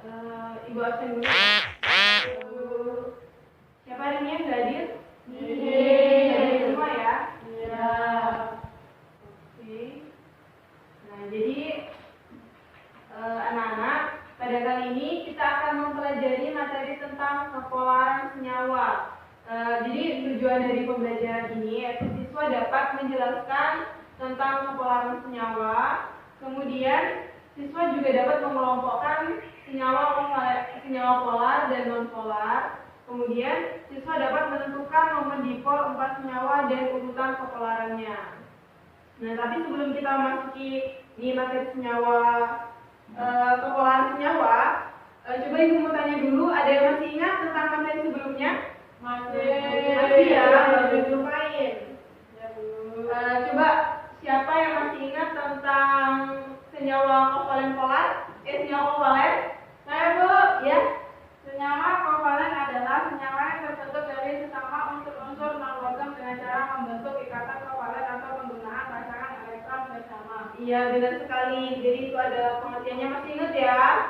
Ibu absen dulu. Siapa hari ini yang nggak hadir? Hadir semua ya? Iya. Oke. Nah, jadi anak-anak, pada kali ini kita akan mempelajari materi tentang kepolaran senyawa. Jadi tujuan dari pembelajaran ini yaitu siswa dapat menjelaskan tentang kepolaran senyawa. Kemudian siswa juga dapat mengelompokkan senyawa polar dan non-polar. Kemudian siswa dapat menentukan momen dipol 4 senyawa dan urutan kepolarannya. Nah, tapi sebelum kita masuki di materi senyawa, kepolaran senyawa, coba ibu mau tanya dulu, ada yang masih ingat tentang materi sebelumnya? Masih ya, baru dilupain. Coba siapa yang masih ingat tentang senyawa kovalen polar? Senyawa kovalen? Saya Bu, ya. Senyawa kovalen adalah senyawa yang terbentuk dari sesama unsur-unsur non-logam dengan cara membentuk ikatan kovalen atau penggunaan pasangan elektron bersama. Iya, benar sekali. Jadi itu ada pengertiannya, masih ingat ya?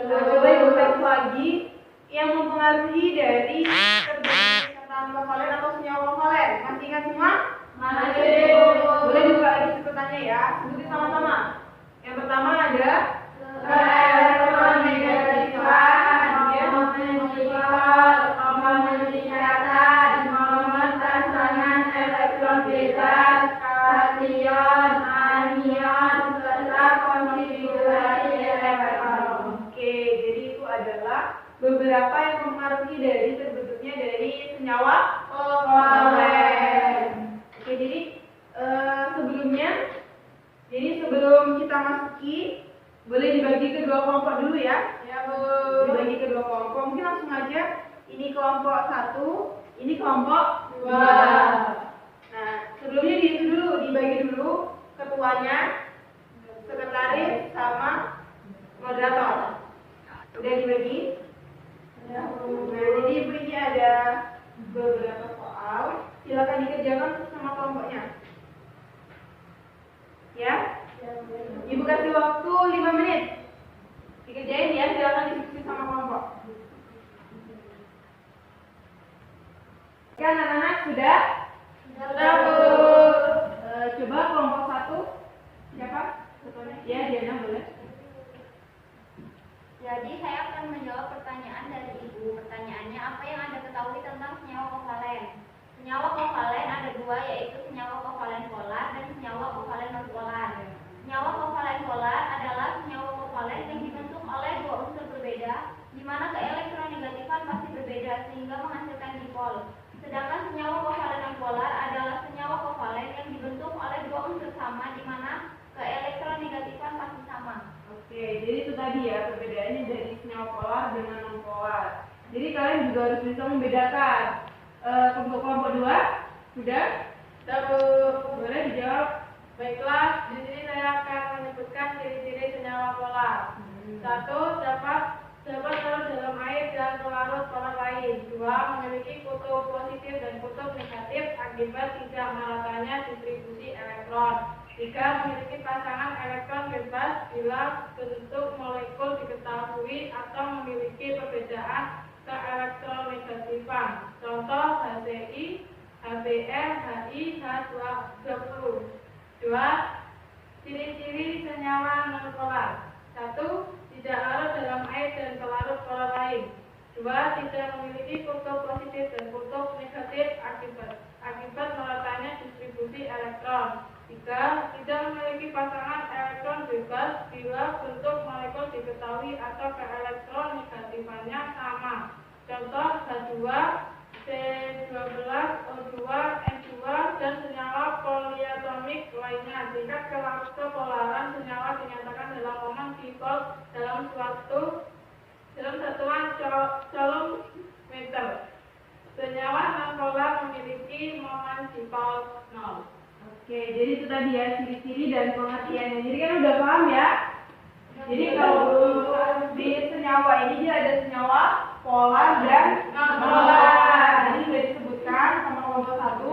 Coba ibu tes lagi yang mempengaruhi dari terbentuknya ikatan kovalen atau senyawa kovalen. Masih ingat semua? Masih. Boleh dibuka lagi sebutannya ya. Sebutin sama-sama. Yang pertama ada elektronegatifan, momen dipol, momen ikatan, momen pasangan elektron bebas, kation, anion, serta konfigurasi elektron. Oke, jadi itu adalah beberapa yang mempengaruhi dari terbentuknya dari senyawa kovalen. Oke, jadi sebelum kita masuki, boleh dibagi ke dua kelompok dulu ya. Ya Bu. Dibagi ke dua kelompok. Mungkin langsung aja. Ini kelompok 1, ini kelompok 2. Nah, sebelumnya dibagi dulu ketuanya, sekretaris sama moderator. Udah dibagi? Ya Bu. Nah, jadi ibu ini ada beberapa soal. Silakan dikerjakan sama kelompoknya. Ya? Ibu kasih waktu 5 menit. Dikerjain ya, silakan diskusi sama kelompok. Kan anak-anak sudah? Sudah Bu. Coba kelompok 1. Siapa? Ya, Diana boleh. Jadi saya akan menjawab pertanyaan dari Ibu. Pertanyaannya, apa yang Anda ketahui tentang senyawa kovalen? Senyawa kovalen ada dua, yaitu senyawa kovalen polar dan senyawa kovalen non-polar. Senyawa kovalen polar adalah senyawa kovalen yang dibentuk oleh dua unsur berbeda, di mana keelektronegatifan pasti berbeda sehingga menghasilkan dipol. Sedangkan senyawa kovalen non-polar adalah senyawa kovalen yang dibentuk oleh dua unsur sama, di mana keelektronegatifan pasti sama. Oke, jadi itu tadi ya perbedaannya dari senyawa polar dengan non-polar. Jadi kalian juga harus bisa membedakan. Untuk kelompok 2 sudah? Sudah Bu. Boleh dijawab. Baiklah, di sini saya akan menyebutkan ciri-ciri senyawa polar. 1. Dapat larut dalam air dan pelarut polar lain. 2. Memiliki kutub positif dan kutub negatif akibat tidak meratanya distribusi elektron. 3. Memiliki pasangan elektron bebas bila bentuk molekul diketahui atau memiliki perbedaan keelektronegatifan. Contoh HCl, HBr, HI, H20. 2. Ciri-ciri senyawa non-polar. 1. Tidak larut dalam air dan pelarut polar lain. 2. Tidak memiliki kutub positif dan kutub negatif akibat meratanya distribusi elektron. 3. Tidak memiliki pasangan elektron bebas bila bentuk molekul diketahui atau keelektronegatifannya sama. Contoh H2, C12, O2, N2, dan senyawa poliatomik lainnya. Tingkat kepolaran senyawa dinyatakan dalam momen dipol dalam satuan coulomb-meter. Senyawa non-polar memiliki momen dipol 0. Oke, jadi itu tadi ya ciri-ciri dan pengertiannya. Jadi kan udah paham ya? Jadi kalau di senyawa ini dia ada senyawa polar dan non-polar. Jadi sudah disebutkan sama kelompok 1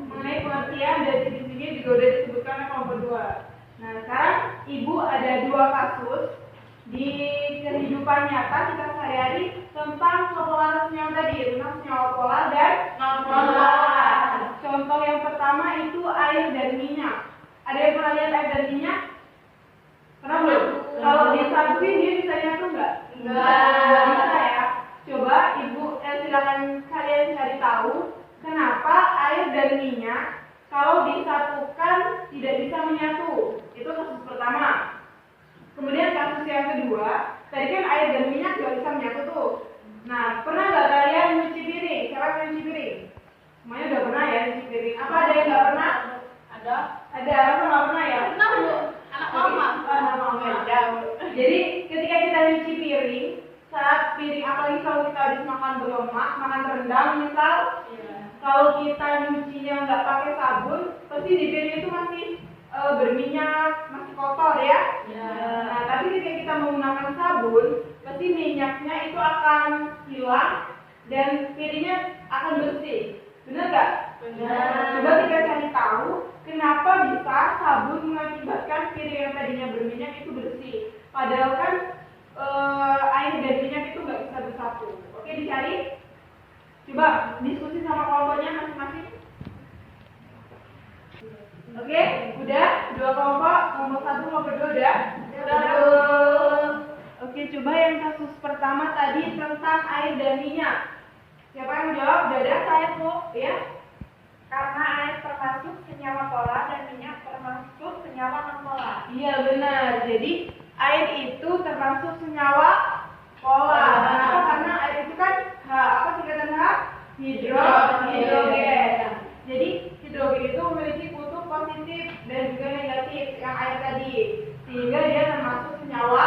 mengenai pengertian dan ciri-cirinya juga sudah disebutkan sama kelompok 2. Nah, sekarang Ibu ada 2 kasus di kehidupan nyata kita sehari-hari tentang kepolaran senyawa tadi, tentang senyawa polar dan non polar. Contoh yang pertama itu air dan minyak. Ada yang pernah lihat air dan minyak? Pernah belum? Kalau disatuin dia bisa nyatu nggak? Nggak bisa ya. Coba ibu silakan kalian cari tahu kenapa air dan minyak kalau disatukan tidak bisa menyatu. Itu kasus pertama. Kemudian kasus yang kedua, tadi kan air dan minyak nggak bisa menyatu tuh. Nah, pernah nggak kalian nyuci piring? Siapa yang nyuci piring? Semuanya udah pernah ya nyuci piring. Apa ada yang nggak pernah? Ada. Ada, apa nggak pernah ya? Pernah Bu. Anak mama. Anak mama ya. Jadi ketika kita nyuci piring, saat piring apalagi kalau kita habis makan berlemak, makan rendang misal, kalau kita nyucinya nggak pakai sabun, pasti di piring itu masih berminyak, masih kotor ya. Nah, tapi ketika kita menggunakan sabun, pasti minyaknya itu akan hilang dan piringnya akan bersih. Benar nggak? Benar. Coba kita cari tahu kenapa bisa sabun mengakibatkan piring yang tadinya berminyak itu bersih. Padahal kan air dan minyak itu nggak bisa bersatu. Oke, dicari. Coba diskusi sama kelompoknya masing-masing. Oke, udah? Dua kelompok, kelompok satu, kelompok dua udah? Udah. Oke, coba yang kasus pertama tadi tentang air dan minyak. Siapa yang mau jawab? Udah ada? Saya Bu, ya? Karena air termasuk senyawa polar dan minyak termasuk senyawa non polar. Iya benar. Jadi air itu termasuk senyawa polar. Kenapa? Karena air itu kan apa singkatan H? Hidrogen. Jadi hidrogen itu memiliki kutub positif dan juga negatif yang air tadi, sehingga dia termasuk senyawa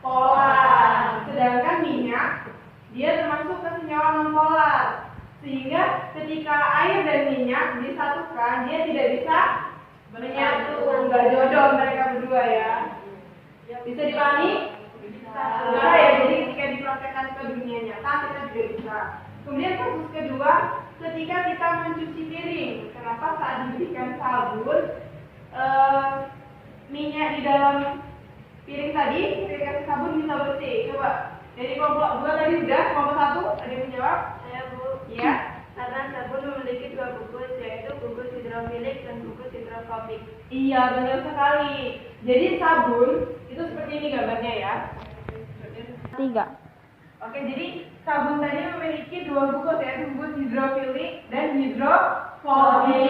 polar. Sedangkan minyak dia termasuk ke senyawa non polar, sehingga ketika air dan minyak disatukan dia tidak bisa menyatu. Nggak jodoh mereka berdua ya. Bisa dipahami? Bisa ya. Jadi ketika dipraktekkan ke dunia nyata kita juga bisa. Kemudian kasus kedua, ketika kita mencuci piring, kenapa saat diberikan sabun minyak di dalam piring tadi ketika dikasih sabun bisa bersih? Coba dari kelompok dua tadi udah, kelompok satu ada yang menjawab? Saya Bu. Iya. Karena sabun memiliki dua gugus, yaitu gugus hidrofilik dan gugus hidrofobik. Iya, benar sekali. Jadi sabun itu seperti ini gambarnya ya. 3. Oke, jadi sabun tadi memiliki dua gugus, yaitu gugus hidrofilik dan hidrofobik.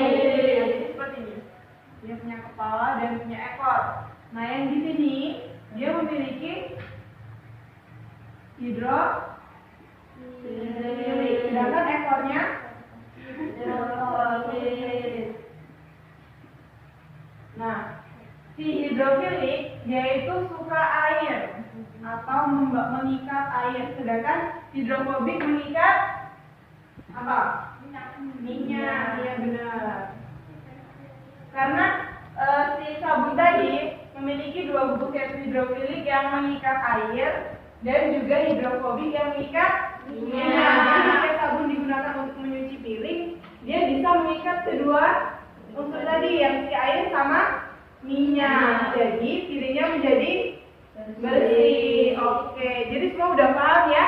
Jadi seperti ini. Dia punya kepala dan punya ekor. Nah, yang di sini dia memiliki hidrofilik, sedangkan ekornya hidrofobik. Nah, si hidrofilik dia itu suka air atau mengikat air, sedangkan hidrofobik mengikat apa? Minyak. Iya benar. Karena si sabun tadi memiliki dua gugus, yaitu hidrofilik yang mengikat air dan juga hidrofobik yang mengikat minyak. Jadi ketika sabun digunakan untuk mencuci piring, dia bisa mengikat kedua unsur tadi yang si air sama minyak. Jadi piringnya menjadi bersih. Oke, jadi semua udah paham ya?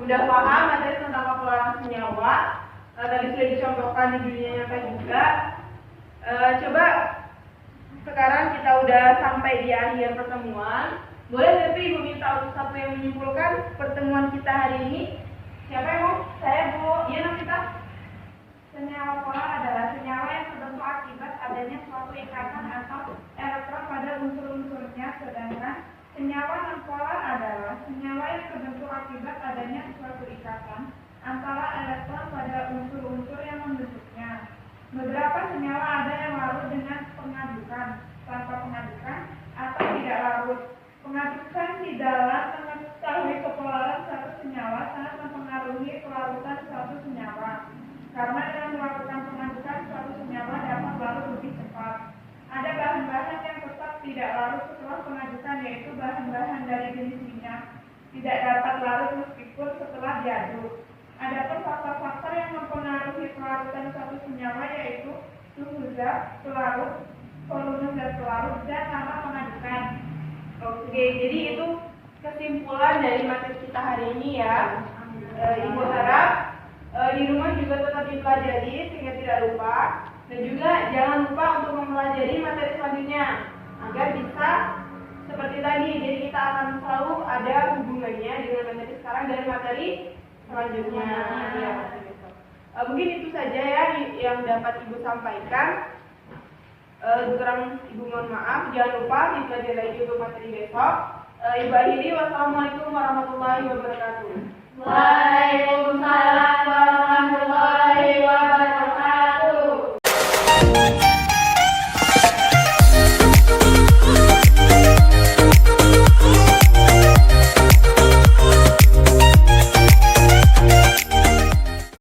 Udah paham materi tentang kepolaran senyawa. Tadi sudah dicontohkan di dunia nyata juga. Coba sekarang kita udah sampai di akhir pertemuan. Boleh tapi Ibu minta untuk satu yang menyimpulkan pertemuan kita hari ini. Siapa yang mau? Saya Bu. Iya Nafita. Senyawa polar adalah senyawa yang terbentuk akibat adanya suatu ikatan atau elektron pada unsur-unsurnya, sedangkan senyawa non polar adalah senyawa yang terbentuk akibat adanya suatu ikatan antara elektron pada unsur-unsur yang membentuknya. Beberapa senyawa ada yang larut dengan pengadukan, tanpa pengadukan, atau tidak larut. Pengadukan di dalam mengetahui kepolaran satu senyawa sangat mempengaruhi kelarutan suatu senyawa. Karena dengan melakukan pengadukan suatu senyawa dapat larut lebih cepat. Ada bahan-bahan yang tetap tidak larut setelah pengadukan, yaitu bahan-bahan dari jenis minyak tidak dapat larut meskipun setelah diaduk. Adapun faktor-faktor yang mempengaruhi kelarutan suatu senyawa yaitu suhu zat pelarut, volume zat pelarut, dan lama pengadukan. Oke, jadi itu kesimpulan dari materi kita hari ini ya. Ibu harap di rumah juga tetap dipelajari sehingga tidak lupa, dan juga jangan lupa untuk mempelajari materi selanjutnya agar bisa seperti tadi. Jadi kita akan selalu ada hubungannya dengan materi sekarang dan materi selanjutnya. Ya, mungkin itu saja ya yang dapat Ibu sampaikan. Kurang Ibu mohon maaf. Jangan lupa dipelajari lagi untuk materi besok. Ibu akhiri, wassalamualaikum warahmatullahi wabarakatuh. Waalaikumsalam